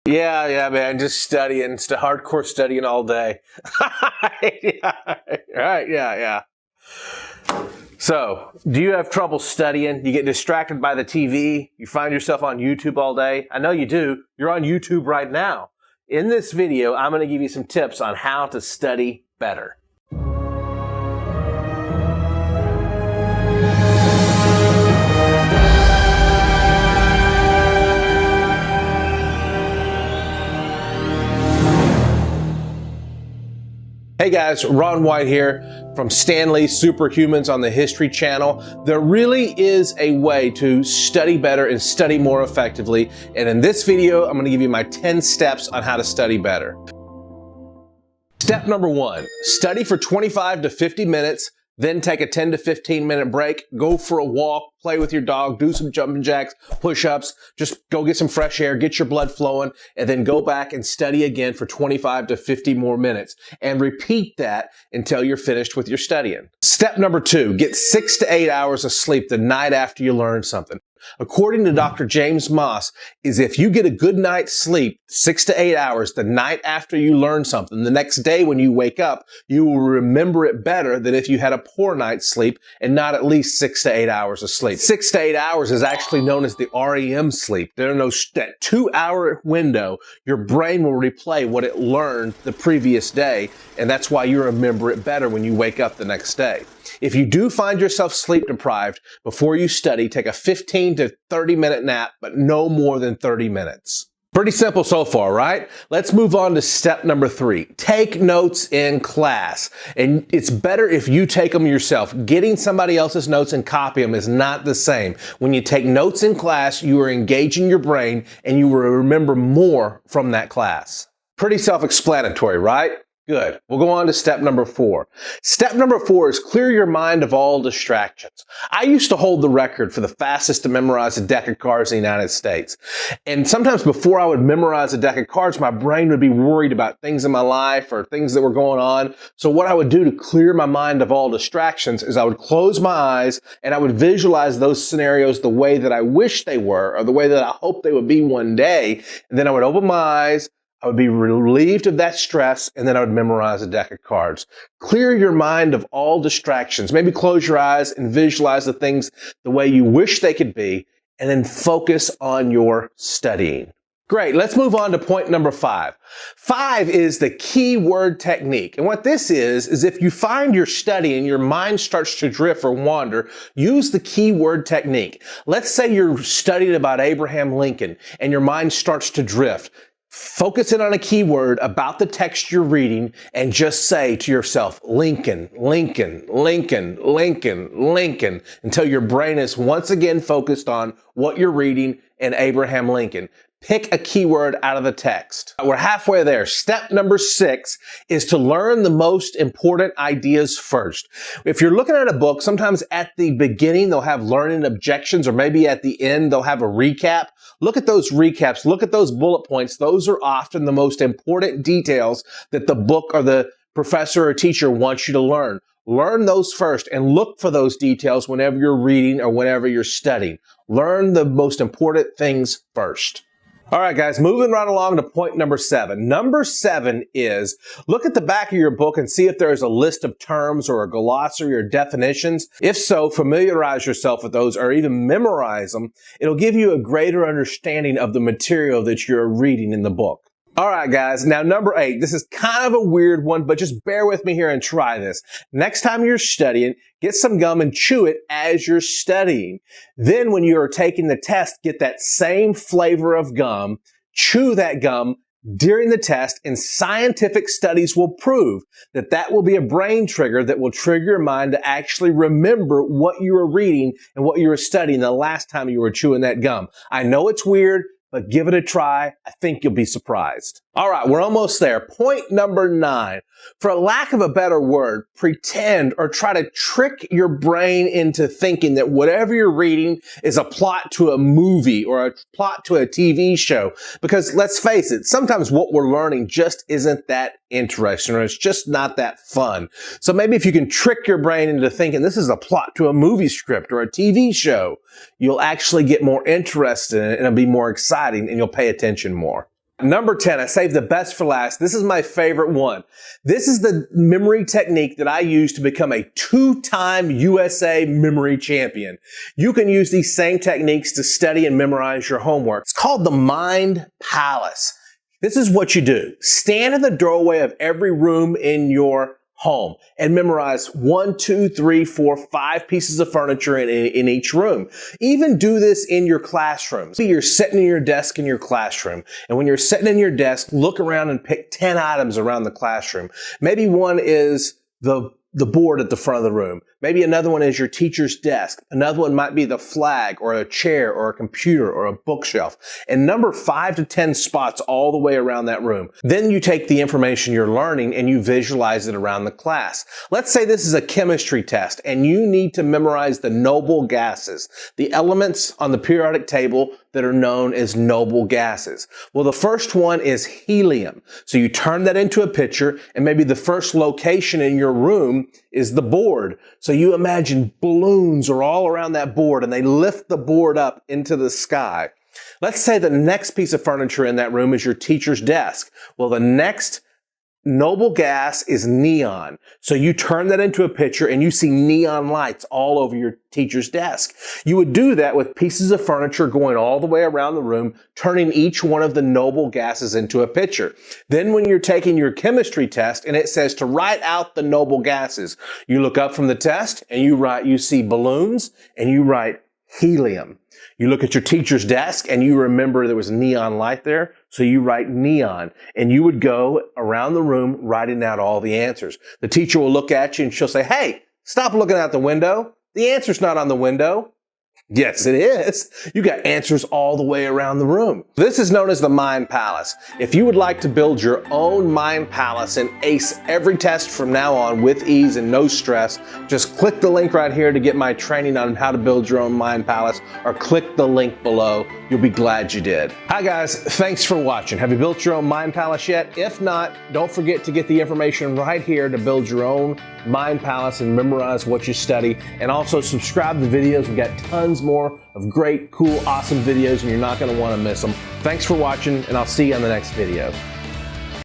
Yeah, man, just studying, hardcore studying all day. Yeah, right, yeah. So, do you have trouble studying? You get distracted by the TV? You find yourself on YouTube all day? I know you do. You're on YouTube right now. In this video, I'm going to give you some tips on how to study better. Hey guys, Ron White here from Stanley's Superhumans on the History Channel. There really is a way to study better and study more effectively. And in this video, I'm going to give you my 10 steps on how to study better. Step number 1, study for 25 to 50 minutes. Then take a 10 to 15 minute break, go for a walk, play with your dog, do some jumping jacks, push-ups, just go get some fresh air, get your blood flowing, and then go back and study again for 25 to 50 more minutes. And repeat that until you're finished with your studying. Step number 2, get 6 to 8 hours of sleep the night after you learn something. According to Dr. James Moss, is if you get a good night's sleep, 6 to 8 hours the night after you learn something, the next day when you wake up, you will remember it better than if you had a poor night's sleep and not at least 6 to 8 hours of sleep. 6 to 8 hours is actually known as the REM sleep. There are that 2-hour window, your brain will replay what it learned the previous day, and that's why you remember it better when you wake up the next day. If you do find yourself sleep deprived before you study, take a 15 to 30 minute nap, but no more than 30 minutes. Pretty simple so far, right? Let's move on to step number 3. Take notes in class. And it's better if you take them yourself. Getting somebody else's notes and copy them is not the same. When you take notes in class, you are engaging your brain and you will remember more from that class. Pretty self-explanatory, right? Good. We'll go on to step number 4. Step number 4 is clear your mind of all distractions. I used to hold the record for the fastest to memorize a deck of cards in the United States. And sometimes before I would memorize a deck of cards, my brain would be worried about things in my life or things that were going on. So what I would do to clear my mind of all distractions is I would close my eyes and I would visualize those scenarios the way that I wish they were or the way that I hope they would be one day. And then I would open my eyes, I would be relieved of that stress, and then I would memorize a deck of cards. Clear your mind of all distractions. Maybe close your eyes and visualize the things the way you wish they could be, and then focus on your studying. Great. Let's move on to point number 5. 5 is the keyword technique. And what this is if you find you're studying, your mind starts to drift or wander, use the keyword technique. Let's say you're studying about Abraham Lincoln, and your mind starts to drift. Focus in on a keyword about the text you're reading and just say to yourself, Lincoln, Lincoln, Lincoln, Lincoln, Lincoln, until your brain is once again focused on what you're reading and Abraham Lincoln. Pick a keyword out of the text. We're halfway there. Step number 6 is to learn the most important ideas first. If you're looking at a book, sometimes at the beginning they'll have learning objections, or maybe at the end they'll have a recap. Look at those recaps. Look at those bullet points. Those are often the most important details that the book or the professor or teacher wants you to learn. Learn those first and look for those details whenever you're reading or whenever you're studying. Learn the most important things first. All right, guys, moving right along to point number 7. Number 7 is look at the back of your book and see if there's a list of terms or a glossary or definitions. If so, familiarize yourself with those or even memorize them. It'll give you a greater understanding of the material that you're reading in the book. All right, guys. Now, number 8. This is kind of a weird one, but just bear with me here and try this. Next time you're studying, get some gum and chew it as you're studying. Then when you are taking the test, get that same flavor of gum, chew that gum during the test, and scientific studies will prove that that will be a brain trigger that will trigger your mind to actually remember what you were reading and what you were studying the last time you were chewing that gum. I know it's weird, but give it a try. I think you'll be surprised. All right, we're almost there. Point number 9. For lack of a better word, pretend or try to trick your brain into thinking that whatever you're reading is a plot to a movie or a plot to a TV show. Because let's face it, sometimes what we're learning just isn't that interesting or it's just not that fun. So maybe if you can trick your brain into thinking this is a plot to a movie script or a TV show, you'll actually get more interested in it and it'll be more exciting and you'll pay attention more. Number 10, I saved the best for last. This is my favorite one. This is the memory technique that I use to become a 2-time USA memory champion. You can use these same techniques to study and memorize your homework. It's called the Mind Palace. This is what you do. Stand in the doorway of every room in your home and memorize 1, 2, 3, 4, 5 pieces of furniture in each room. Even do this in your classroom. So you're sitting in your desk in your classroom, and when you're sitting in your desk, look around and pick 10 items around the classroom. Maybe one is the board at the front of the room. Maybe another one is your teacher's desk. Another one might be the flag or a chair or a computer or a bookshelf. And number 5 to 10 spots all the way around that room. Then you take the information you're learning and you visualize it around the class. Let's say this is a chemistry test and you need to memorize the noble gases, the elements on the periodic table that are known as noble gases. Well, the first one is helium. So you turn that into a picture, and maybe the first location in your room is the board. So you imagine balloons are all around that board and they lift the board up into the sky. Let's say the next piece of furniture in that room is your teacher's desk. Well, the next noble gas is neon. So you turn that into a picture and you see neon lights all over your teacher's desk. You would do that with pieces of furniture going all the way around the room, turning each one of the noble gases into a picture. Then when you're taking your chemistry test and it says to write out the noble gases, you look up from the test and you see balloons and you write helium. You look at your teacher's desk and you remember there was neon light there, so you write neon. And you would go around the room writing out all the answers. The teacher will look at you and she'll say, "Hey, stop looking out the window. The answer's not on the window." Yes, it is. You got answers all the way around the room. This is known as the Mind Palace. If you would like to build your own Mind Palace and ace every test from now on with ease and no stress, just click the link right here to get my training on how to build your own Mind Palace, or click the link below. You'll be glad you did. Hi guys, thanks for watching. Have you built your own Mind Palace yet? If not, don't forget to get the information right here to build your own Mind Palace and memorize what you study. And also subscribe to the videos. We've got tons more of great, cool, awesome videos, and you're not going to want to miss them. Thanks for watching, and I'll see you on the next video.